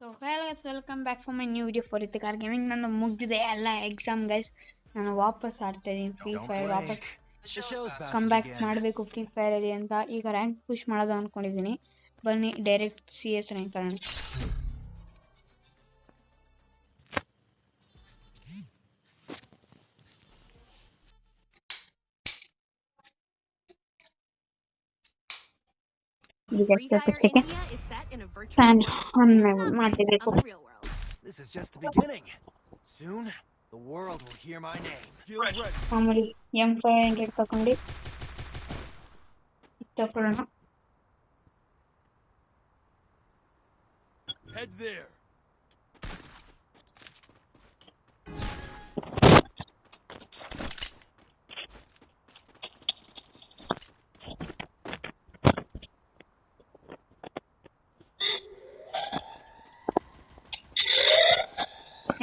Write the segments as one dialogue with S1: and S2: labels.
S1: So guys welcome back for my new video for ಇತ್ತಿಕಾರ್ gaming. ನಾನು ಮುಗಿದಿದೆ ಎಲ್ಲ ಎಕ್ಸಾಮ್ ಗೈಸ್. ನಾನು ವಾಪಸ್ ಆಡ್ತಾ ಇದ್ದೀನಿ ಫ್ರೀ ಫೈರ್. ವಾಪಸ್ ಕಮ್ ಬ್ಯಾಕ್ ಮಾಡಬೇಕು ಫ್ರೀ ಫೈರಲ್ಲಿ ಅಂತ ಈಗ ರ್ಯಾಂಕ್ ಪುಷ್ ಮಾಡೋದು ಅಂದ್ಕೊಂಡಿದ್ದೀನಿ. ಬನ್ನಿ ಡೈರೆಕ್ಟ್ CS ರ್ಯಾಂಕ್ ಕಾರಣ. ಈಗ ಸ್ವಲ್ಪ ಸೆಕೆಂಡ್ ಫ್ಯಾನ್ ಆನ್ ಮಾಡಬೇಕು.
S2: This is just the beginning. Soon, the world will hear my name.
S1: ಮಾಮೂಲಿ M500 ತಗೊಂಡು ತಗೊಳ್ಳೋಣ.
S2: Head there.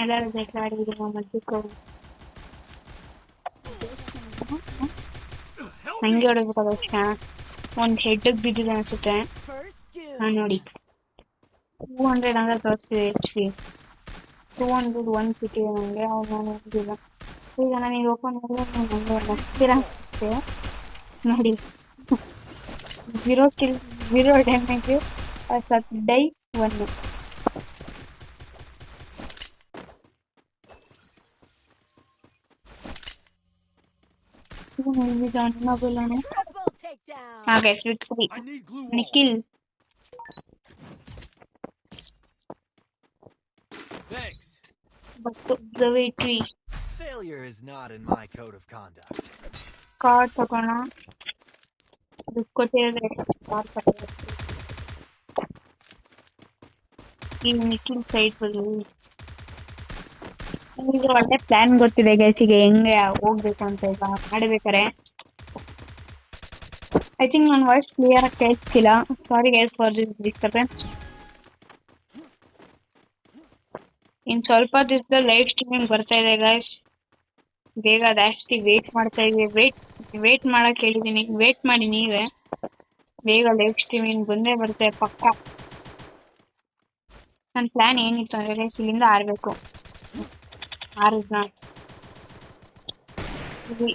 S1: ಎಲ್ಲರೂ ಬೇಕಾಡಿದ್ರು ಮಧ್ಯಕ್ಕೆ ಹಂಗೆ ಹೊಡಬೇಕಾದ ತಕ್ಷಣ ಒಂದು ಹೆಡ್ಗೆ ಬಿದ್ದಿದೆ ಅನ್ಸುತ್ತೆ. ನೋಡಿ 200 ಅಂದ್ರೆ ತೋರಿಸಿದೆ HP 200 150 ನನಗೆ. ಅವ್ರು ನಾನು ಹೋಗಿಲ್ಲ. ಈಗ ನನಗೆ ಓಪನ್ ಮಾಡಿದ್ರೆ ಅನ್ಸುತ್ತೆ ನೋಡಿ. 0 ಕಿಲ್ 0 ಡ್ಯಾಮೇಜ್ ಸತ್ ಡೈ 1. ಮೊಬೈಲ್ ಹಾಗೆ victory
S2: I need glue wall.
S1: Nikhil.
S2: Thanks.
S1: But observatory
S2: Failure is not in my code of conduct.
S1: Card ತಗೋಣ. ದುಡ್ಡು ಕೊಟ್ಟಿದ್ರೆ ಕಾರ್ಡ್ ಕೊಟ್ಟಿದ್ರೆ ಈ ನಿಖಿಲ್ ಸೈಡ್ ಬಂದು ಈಗ ಒಳ್ಳೆ ಪ್ಲಾನ್ ಗೊತ್ತಿದೆ ಗೈಸಿಗೆ ಹೆಂಗೆ ಹೋಗ್ಬೇಕು ಅಂತ. ಈಗ ಮಾಡಬೇಕಾರೆ ಐ ಥಿಂಕ್ ನನ್ನ ವಾಯ್ಸ್ ಕ್ಲಿಯರ್ ಆಗಿ ಕೇಳ್ತಿಲ್ಲ. Sorry guys for this disturbance. ಇನ್ ಸ್ವಲ್ಪ ದಿವಸದಲ್ಲಿ ಲೈವ್ ಸ್ಟ್ರೀಮಿಂಗ್ ಬರ್ತಾ ಇದೆ ಗೈಸ್. ಬೇಗ ಜಾಸ್ತಿ ವೇಟ್ ಮಾಡ್ತಾ ಇದೀವಿ. ವೇಟ್ ಮಾಡಕ್ ಹೇಳಿದೀನಿ. ವೇಟ್ ಮಾಡಿ ನೀವೇ. ಬೇಗ ಲೈವ್ ಸ್ಟ್ರೀಮಿಂಗ್ ಬಂದೇ ಬರುತ್ತೆ ಪಕ್ಕ. ನನ್ನ ಪ್ಲಾನ್ ಏನಿತ್ತು ಅಂದ್ರೆ ಗೈಸ್ ಇಲ್ಲಿಂದ ಆರ್ಬೇಕು. ಆರಿದ್ನ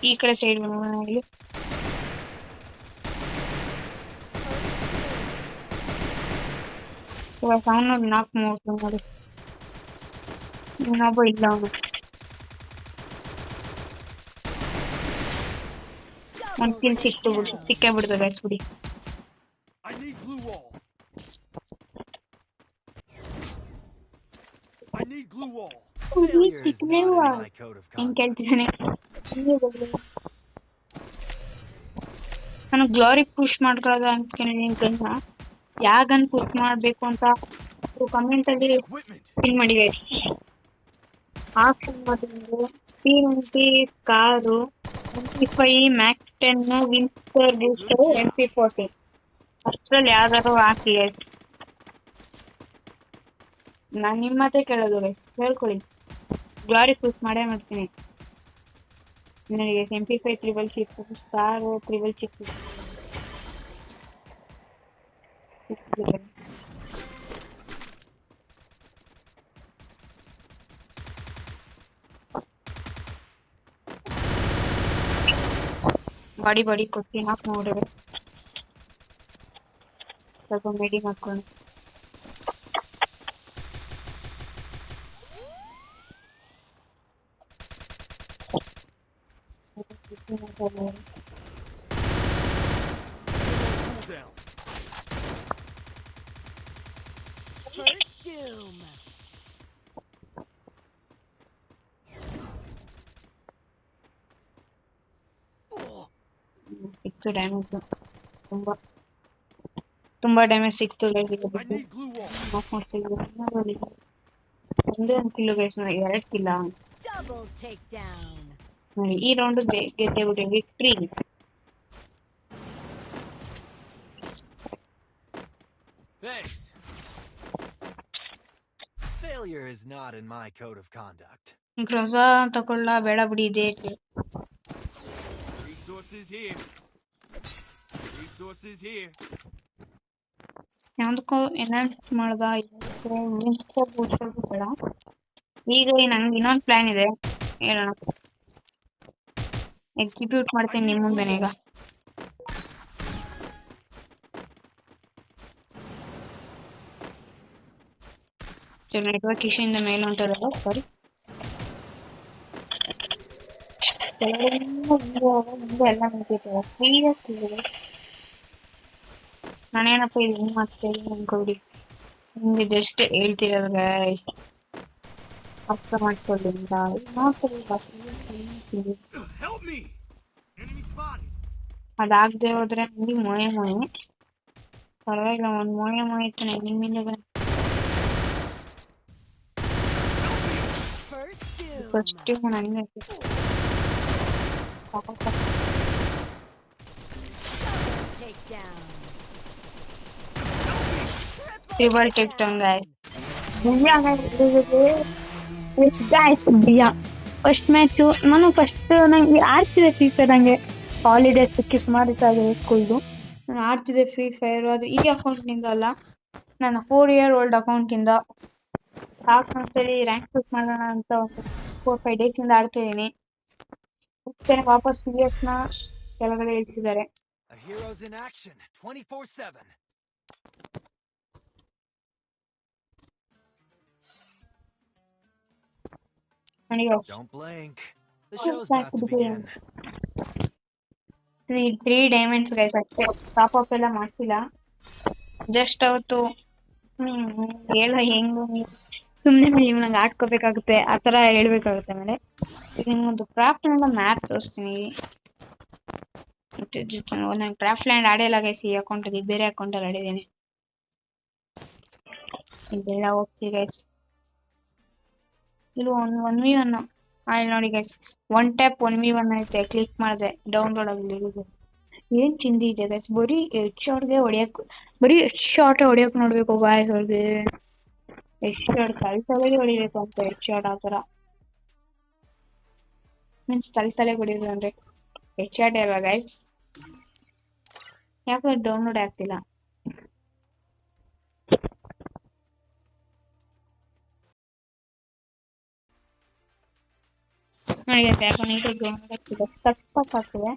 S1: ಈ ಕಡೆ ಸೈಡ್ ಇಲ್ಲಿ ಇವಾಗ ಅವನು ನಾಕ್ ಮೂವತ್ತು ನೋಡಿ. ಇನ್ನೊಬ್ಬ ಇಲ್ಲ ಅವನು. ಒಂದ್ ಕಿಲ್ ಸಿಕ್ತು ಬಿಡಿ. ಸಿಕ್ಕೇ ಬಿಡ್ತದೆ ಗೈಸ್ ಬಿಡಿ.
S2: I need glue wall. I need glue wall. Failure is not in my code of
S1: ಹೆಂಗ್
S2: conduct.
S1: ಕೇಳ್ತಿದ್ದಾನೆ. ನಾನು ಗ್ಲೋರಿ ಪುಷ್ ಮಾಡ್ಕೊಳ್ಳೋದು ಅಂದ್ಕೊಂಡಿದ್ದೀನಿ ಗನ್ನ. ಯಾವ ಗನ್ ಪುಷ್ ಮಾಡ್ಬೇಕು ಅಂತ ಕಮೆಂಟ್ ಅಲ್ಲಿ
S2: Equipment.
S1: ಪಿನ್ ಮಾಡಿ ಗೈಸ್. ಆಪ್ಷನ್ ಮಾಡಿದ್ರೆ P90 ಸ್ಕಾರು, MP5 ಮ್ಯಾಕ್ 10 ವಿನ್ಸ್ಟರ್ ಬೂಸ್ಟರ್ MP40 ಅಷ್ಟ್ರಲ್ಲಿ ಯಾವ್ದಾದ್ರು ಹಾಕಿ ಗೈಸ್. ನಾನು ನಿಮ್ಮ ಮಾತೇ ಕೇಳೋದು ಗೈಸ್. ಹೇಳ್ಕೊಳ್ಳಿ. ಗ್ಲಾರಿ ಪುಷ್ ಮಾಡೇ ಮಾಡ್ತೀನಿ. ನನಗೆ MP5 366 ಸ್ಟಾರ್ 366 ಬಾಡಿ ಕೊಟ್ಟು ನಾಕ್ ನೋಡಿದ್ರೆ ಸ್ವಲ್ಪ ಮೆಡಿ ಮಾಡ್ಕೊಂಡು
S2: Pull down.
S3: First doom.
S1: ಸಿಕ್ತು ಡ್ಯಾಮೇಜ್. ತುಂಬಾ ಡ್ಯಾಮೇಜ್ ಸಿಕ್ತು ಗೈಸ್. ಈಗ
S2: I need glue wall.
S1: Knock ಮಾಡ್ತೀವಿ. ಒಂದೇ ಒಂದು ಕಿಲ್ಲು ಗೈಸ್, 2 ಕಿಲ್ಲ
S3: Double takedown.
S1: ನೋಡಿ. ಈ ರೌಂಡ್ ಗೆದ್ದೆ ಬಿಟ್ಟೆ victory.
S2: Thanks. Failure is not in my code of conduct.
S1: ಗ್ರೋಸ ತಗೊಳ್ಳ ಬೇಡ ಬಿಡಿ. ಇದೆ
S2: Resources here. Resources here.
S1: ಯಾವ್ದಕ್ಕೋ ಎನ್ಹಾನ್ಸ್ ಮಾಡ್ದ ಬೇಡ. ಈಗ ನಂಗೆ ಇನ್ನೊಂದು ಪ್ಲಾನ್ ಇದೆ, ಹೇಳೋಣ. ಎಕ್ಸಿಕ್ಯೂಟ್ ಮಾಡ್ತೀನಿ ನಿಮ್ಮ ಮುಂದೆನೆ ಈಗ. ನೆಟ್ವರ್ಕ್ ಇಶ್ಯೂ ಇಂದ ಮೇಲೆ ಹೊಂಟರಲ್ಲ, ಸಾರಿ. ಎಲ್ಲ ನಿಂತಿರ್ತದೆ, ನಾನೇನಪ್ಪ ಇದು ಹಿಂಗ್ ಮಾಡ್ತೇನೆ ಅನ್ಕೊಬಿಡಿ. ನಿಮ್ಗೆ ಜಸ್ಟ್ ಹೇಳ್ತಿರೋದು ಗೈಸ್, ಅರ್ಥ ಮಾಡ್ಕೊಳ್ಳಿ ಅಂತ.
S2: Help me! Enemy spotted.
S1: ಅದಾಗದೆ ಹೋದ್ರೆ ನಂಗೆ ಮೊಳೆ ಪರವಾಗಿಲ್ಲ, ಒಂದ್ ಮೊಳೆ ಇತ್ತು ನಿಮ್ಮಿಂದ.
S3: First doom.
S1: ಫಸ್ಟ್ ನನಗೆ
S3: Double takedown.
S1: Triple takedown guys. The first match ನಾನು ನಂಗೆ ಆಡ್ತಿದ್ದೆ ಫ್ರೀ ಫೈರ್. ನಂಗೆ ಹಾಲಿಡೇಸ್ ಸಿಕ್ಕಿ ಸುಮಾರು ದಿವಸ ಆಗಿದೆ ಸ್ಕೂಲ್ದು. ನಾನು ಆಡ್ತಿದ್ದೆ ಫ್ರೀ ಫೈರ್. ಅದು ಈ ಅಕೌಂಟ್ನಿಂದ ಅಲ್ಲ, ನನ್ನ 4 year old ಅಕೌಂಟಿಂದ. ಒಂದ್ಸಲಿ ರ್ಯಾಂಕ್ ಪುಷ್ ಮಾಡೋಣ ಅಂತ ಒಂದು 4-5 ಡೇಸಿಂದ ಆಡ್ತಾ ಇದ್ದೀನಿ. ಮತ್ತೆ ವಾಪಸ್ CS ನ ಕೆಳಗಡೆ ಇಳಿಸಿದ್ದಾರೆ.
S2: A hero's in action 24/7. Don't blink. The show's about to begin.
S1: 3 diamonds guys ಅಷ್ಟೇ. ಟಾಪ್ ಅಪ್ ಎಲ್ಲ ಮಾಡ್ತಿಲ್ಲ. ಜಸ್ಟ್ ಅವತ್ತು ಹೇಳ ಹೆಂಗು ಸುಮ್ಮನೆ ನೀವು ನಂಗೆ ಆಡ್ಕೋಬೇಕಾಗುತ್ತೆ ಆ ಥರ ಹೇಳ್ಬೇಕಾಗುತ್ತೆ. ಆಮೇಲೆ ಈಗ ನಿಮ್ಗೊಂದು ಕ್ರಾಫ್ಟ್ ಮ್ಯಾಪ್ ತೋರಿಸ್ತೀನಿ. ನಾನು ಕ್ರಾಫ್ಟ್ ಲ್ಯಾಂಡ್ ಆಡಿಲ್ಲ ಗೈಸ್ ಈ ಅಕೌಂಟಲ್ಲಿ, ಬೇರೆ ಅಕೌಂಟಲ್ಲಿ ಆಡಿದ್ದೀನಿ. ಇದೆಲ್ಲ ಹೋಗ್ತೀವಿ ಗೈಸ್. ಇಲ್ಲಿ 1v1 ಅಲ್ಲಿ ನೋಡಿ ಗೈಸ್, 1 ಟ್ಯಾಪ್ 1v1 ಐತೆ. ಕ್ಲಿಕ್ ಮಾಡಿದೆ, ಡೌನ್ಲೋಡ್ ಆಗಲಿ. ಏನ್ ಚಿಂದಿ ಇದೆ ಗೈಸ್, ಬರೀ ಹೆಡ್ ಶಾಟ್ಗೆ ಹೊಡಿಯಕ್ ನೋಡ್ಬೇಕು ಗಾಯ್ಸ್. ಅವ್ರಿಗೆ ಹೆಡ್ ಶಾಟ್ ತಲೆ ಹೊಡಿಬೇಕು ಅಂತ, ಹೆಡ್ ಶಾಟ್ ಆ ಥರ ಮೀನ್ಸ್ ತಲೆ ಹೊಡಿಯೋದು ಅಂದ್ರೆ ಹೆಡ್ ಶಾಟ್ ಅಲ್ವಾ ಗೈಸ್. ಯಾಕೆ ಡೌನ್ಲೋಡ್ ಆಗ್ತಿಲ್ಲ? ನೋಡಿ ಗೈಸ್, ಯಾಕೆ ನೀಟಾಗಿ ಡೌನ್ಲೋಡ್ ಆಗ್ತಿದೆ, ತಪ್ಪಾಗ್ತಿದೆ.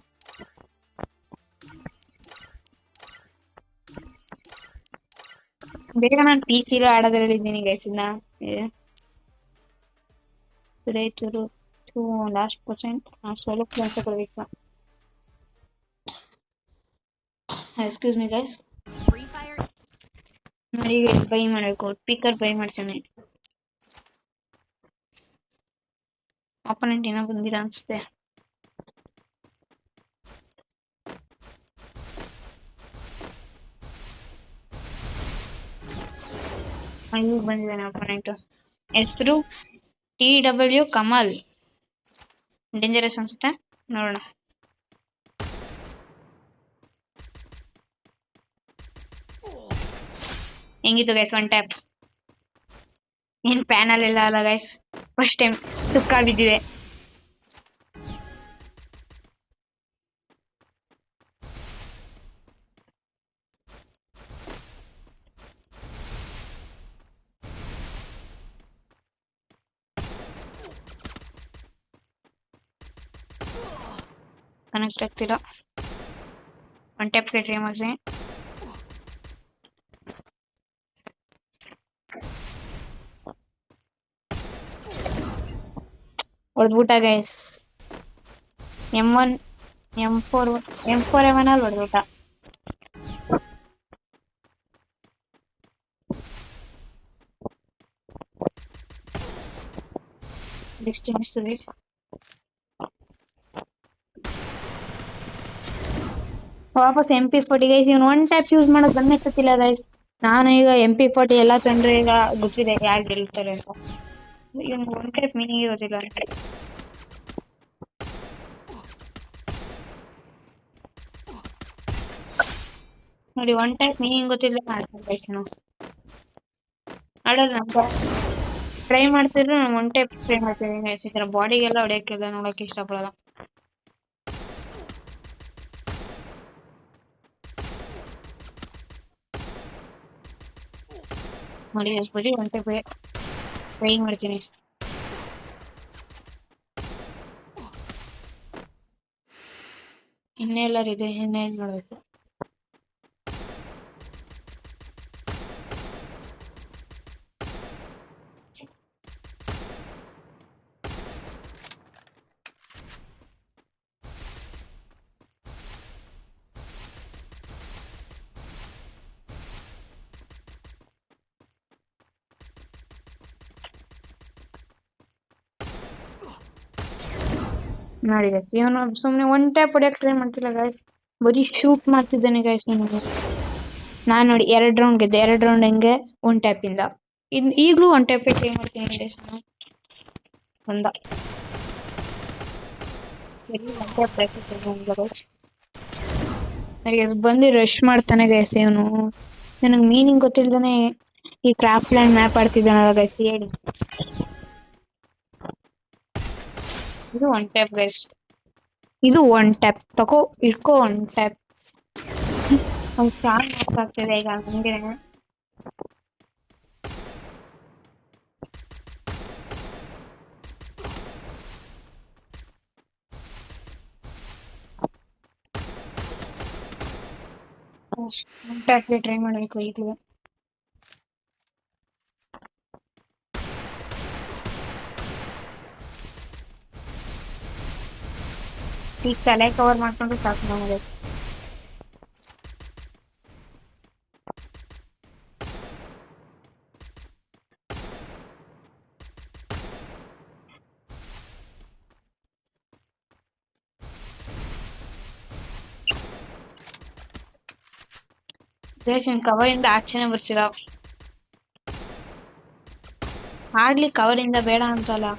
S1: ಬೇಗ ನಾನು PC ಆಡೋದ್ರಲ್ಲಿ ಇದ್ದೀನಿ ಗೈಸ್. ಇನ್ನ ಲಾಸ್ಟ್ ಪರ್ಸೆಂಟ್ ಸ್ವಲ್ಪ ಕೆಲಸ ಕೊಡಬೇಕು. Excuse me guys.
S3: Free Fire.
S1: ನೋಡಿ ಬೈ ಮಾಡಬೇಕು, ಸ್ಪೀಕರ್ ಬೈ ಮಾಡ್ತಾನೆ. ಅಪೋನೆಂಟ್ ಏನೋ ಬಂದಿರ ಅನ್ಸುತ್ತೆ. ಇವಾಗ ಬಂದಿದ್ದಾನೆ ಅಪೋನೆಂಟ್. ಹೆಸರು TW ಕಮಲ್. ಡೇಂಜರಸ್ ಅನ್ಸುತ್ತೆ, ನೋಡೋಣ. ಹೆಂಗಿತ್ತು ಗೈಸ್ 1 ಟ್ಯಾಪ್? ಏನ್ ಪ್ಯಾನಲ್ ಎಲ್ಲ ಅಲ್ಲ ಗೈಸ್, ಫಸ್ಟ್ ಟೈಮ್ ತುಕ್ಕ ಬಿದ್ದಿದೆ. ಕನೆಕ್ಟ್ ಆಗ್ತಿಲ್ಲ. 1 ಟ್ಯಾಪ್ಗೆ ಟ್ರೈ ಮಾಡ್ತೀನಿ. ಹೊಡೆದ್ಬಿಟ್ಟ ಗೈಸ್. M1 M4 M1 ಅಲ್ಲಿ ಹೊಡೆದ್ಬಿಟ್ಟ. Distance guys. ವಾಪಸ್ MP40 ಗೈಸ್. ಇವನು 1 ಟ್ಯಾಪ್ ಯೂಸ್ ಮಾಡೋದು ಗಮನಿಸುತ್ತಿಲ್ಲ ಗೈಸ್. ನಾನು ಈಗ MP40 ಎಲ್ಲ ತಂದ್ರೆ ಈಗ ಗೊತ್ತಿದೆ ಯಾರು ಗೆಲ್ತಾರೆ ಅಂತ. ಇವನು 1 ಟ್ಯಾಪ್ ಮೀನಿಂಗ್ ಇರೋದಿಲ್ಲ. ನೋಡಿ 1 ಟ್ಯಾಪ್ ಮೀನಿಂಗ್ ಗೊತ್ತಿಲ್ಲ ಮಾಡ್ತಾರೆ ಗೈಸ್. ನಾನು ಆಡೋದು ಅಂತ ಟ್ರೈ ಮಾಡ್ತಿದ್ರು, ನಾನು 1 ಟ್ಯಾಪ್ ಟ್ರೈ ಮಾಡ್ತೀನಿ ಗೈಸ್. ಈ ಥರ ಬಾಡಿಗೆಲ್ಲ ಹೊಡೆಯೋಕ್ಕೆಲ್ಲ ನೋಡೋಕೆ ಇಷ್ಟಪಡಲ್ಲ. ನೋಡಿ ಎಷ್ಟು ಬರೀ ಒಂಟೆ ಟ್ರೈ ಮಾಡ್ತೀನಿ. ಇನ್ನೆಲ್ಲರಿದೆ, ಇನ್ನೇನು ಮಾಡಬೇಕು? ನೋಡಿ ಗೈಸ್, ಇವನು ಸುಮ್ಮನೆ ಒನ್ ಟ್ಯಾಪ್ ಹೊಡಿಯಕ್ಕೆ ಟ್ರೈ ಮಾಡ್ತಿಲ್ಲ ಗೈಸ್, ಬರೀ ಶೂಟ್ ಮಾಡ್ತಿದ್ದಾನೆ ಗೈಸ್. ನಾನು ನೋಡಿ 2 ರೌಂಡ್ ಗೆದ್ದೆ. 2 ರೌಂಡ್ ಹಂಗೆ ಒನ್ ಟ್ಯಾಪಿಂದ. ಈಗಲೂ ಒನ್ ಟ್ಯಾಪ್ ಟ್ರೈ ಮಾಡ್ತೀನಿ ಗೈಸ್. ಒಂದ ಬಂದು ರಶ್ ಮಾಡ್ತಾನೆ ಗೈಸ್ ಇವನು. ನನಗೆ ಮೀನಿಂಗ್ ಗೊತ್ತಿಲ್ದಾನೆ ಈ ಕ್ರಾಫ್ಟ್ ಲ್ಯಾಂಡ್ ಮ್ಯಾಪ್ ಆಡ್ತಿದ್ದಾನಲ್ಲ ಗೈಸ್, ಹೇಳಿ. ಇದು ಒನ್ ಟ್ಯಾಪ್ ಗೈಸ್, ಇದು ಒನ್ ಟ್ಯಾಪ್ ತಗೋ, ಇಟ್ಕೋ ಒನ್ ಟ್ಯಾಪ್. ಒಂದು ಸಾಂಗ್ ಆಗ್ತಿದೆ ಈಗ ಹಂಗೆ. ಒನ್ ಟ್ಯಾಪ್ಗೆ ಟ್ರೈ ಮಾಡಬೇಕು ಈಗಲೂ. ಈಗ ತಲೆ ಕವರ್ ಮಾಡ್ಕೊಂಡು ಸಾಕು ನಮಗೆ. ಕವರಿಂದ ಆಚೆನೆ ಬರ್ಸಿರ ಆಡ್ಲಿ, ಕವರಿಂದ ಬೇಡ ಅಂತಲ್ಲ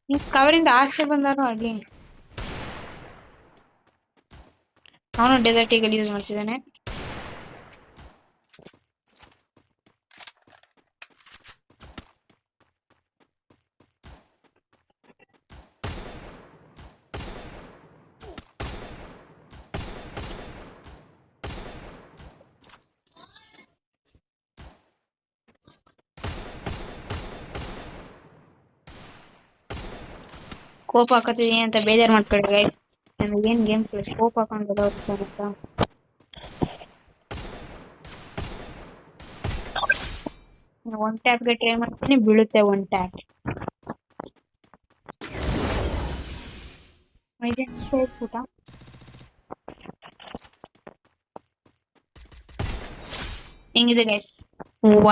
S1: ಮೀನ್ಸ್ ಕವರಿಂದ ಆಚೆ ಬಂದಾರು ಆಡ್ಲಿ. ಅವನು ಡೆಸರ್ಟ್ ಈಗಲ್ ಯೂಸ್ ಮಾಡ್ತಿದ್ದಾನೆ. ಕೋಪ ಹಾಕತಿದೀನಿ ಅಂತ ಬೇಜಾರು ಮಾಡ್ಕೊಳ್ಳಿ ಗೈಸ್. ನನಗೇನು ಗೇಮ್ ಕೋಪ ಹಾಕೊಂಡು ಅಂತ. ಒನ್ ಟ್ಯಾಪ್ಗೆ ಟ್ರೈ ಮಾಡ್ತೀನಿ, ಬೀಳುತ್ತೆ ಒನ್ ಟ್ಯಾಪ್. ಊಟ ಹೆಂಗಿದೆ ಗೈಸ್?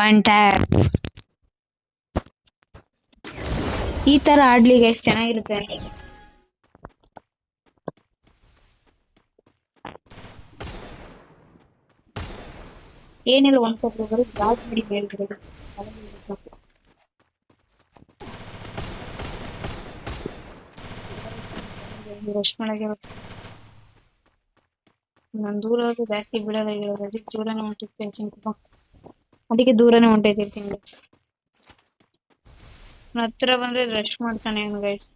S1: ಒನ್ ಟ್ಯಾಪ್ ಈ ತರ ಆಡ್ಲಿ ಗೈಸ್, ಚೆನ್ನಾಗಿರುತ್ತೆ. ಏನಿಲ್ಲ, ಒಂದ್ ಸ್ವಲ್ಪ ಬರೀ ಗಾಜ್ ಮಾಡಿ ಹೇಳ್ಬಿಡಿ. ರಶ್ ಮಾಡಕ್ಕೆ ನಾನು ದೂರ ಹೋಗಿ ಜಾಸ್ತಿ ಬಿಡೋದಾಗಿರೋದು, ಅದಕ್ಕೆ ದೂರನೇ ಹೊಂಟಿರ್ತೀನಿ. ಅದಕ್ಕೆ ದೂರನೇ ಹೊಂಟೈತಿರ್ತೀನಿ. ಹತ್ರ ಬಂದ್ರೆ ರಶ್ ಮಾಡ್ತಾನೆ ಅವನು ಗೈಸ್.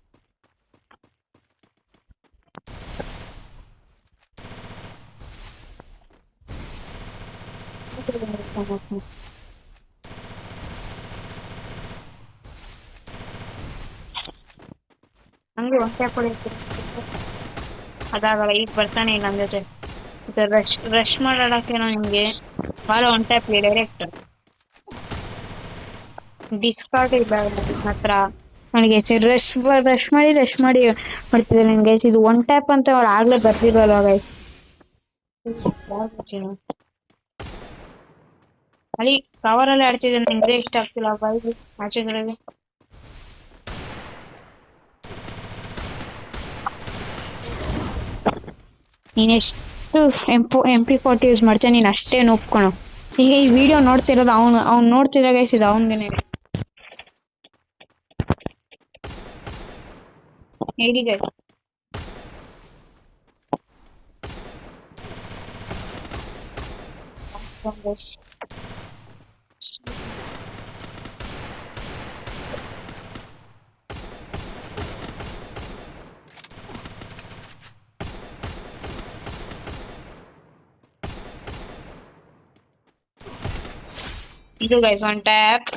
S1: ಹಂಗೆ ಒಂಟೆ ಅದಾಗಲ್ಲ, ಈಗ ಬರ್ತಾನೆ ಇಲ್ಲ ನನ್ನ ಜೊತೆ. ರಶ್ ಮಾಡಾಡಕ್ಕೆ ನಿಮ್ಗೆ ಭಾಳ ಒನ್ ಟ್ಯಾಪ್ ಡೈರೆಕ್ಟ್ ಡಿಸ್ಕಾರ್ಡ್ ಇಲ್ಲ ಹತ್ರ ನನಗೆ. ರಶ್ ಮಾಡಿ ಮಾಡ್ತಿದ್ದೆ ನನ್ ಗೈಸ್. ಇದು ಒನ್ ಟ್ಯಾಪ್ ಅಂತ ಅವಳು ಆಗ್ಲೇ ಬರ್ದಿಲ್ವಲ್ವ ಗೈಸ್. ಅಲ್ಲಿ ಕವರಲ್ಲಿ ಆಡ್ತಿದ್ದೆ, ನಿಂಗೆ ಇಷ್ಟ ಆಗ್ತಿಲ್ಲ ಬಾಯ್ದು ಆಚೆ ಕಡೆಗೆ. ನೀನೆಷ್ಟು MP40 ಯೂಸ್ ಮಾಡ್ತೀಯ, ನೀನು ಅಷ್ಟೇ ಒಪ್ಕೊಳು. ಈಗ ಈ ವಿಡಿಯೋ ನೋಡ್ತಿರೋದು ಅವ್ನು ನೋಡ್ತಿರೋ ಗೈಸ್, ಇದು ಅವನಿಗೆ ಹೇಳಿ ಗೈಸ್. ಇದು ಗೈಸ್ ಒನ್ ಟ್ಯಾಪ್.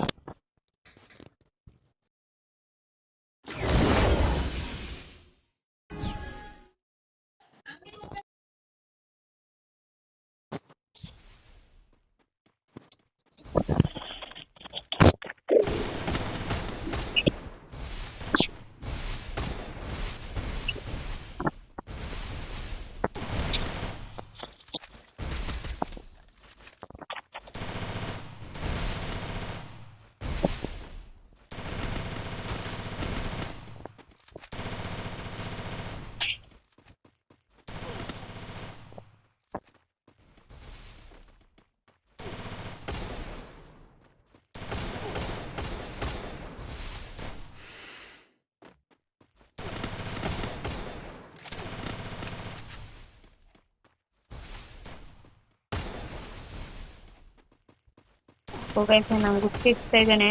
S1: ಹೋಗೈತೆ ನಂಗೆ ಗುರ್ತಿಸ್ತಾ ಇದ್ದಾನೆ.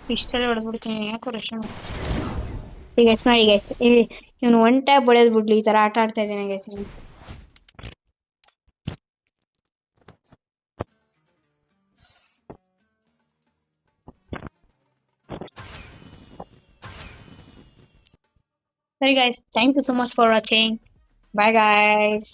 S1: ಪಿಸ್ಟಲ್ ಹೊಡೆದ್ಬಿಡ್ತೀನಿ, ಯಾಕೋ ರಶ್ ಈಗ ಈಗ ಇವನು ಒನ್ ಟ್ಯಾಪ್ ಹೊಡೆದ್ ಬಿಡ್ಲಿ, ಈ ತರ ಆಟ ಆಡ್ತಾ ಇದ್ದಾನೆ ಗೈಸ್. ಸರಿ guys, thank you so much for watching. Bye guys.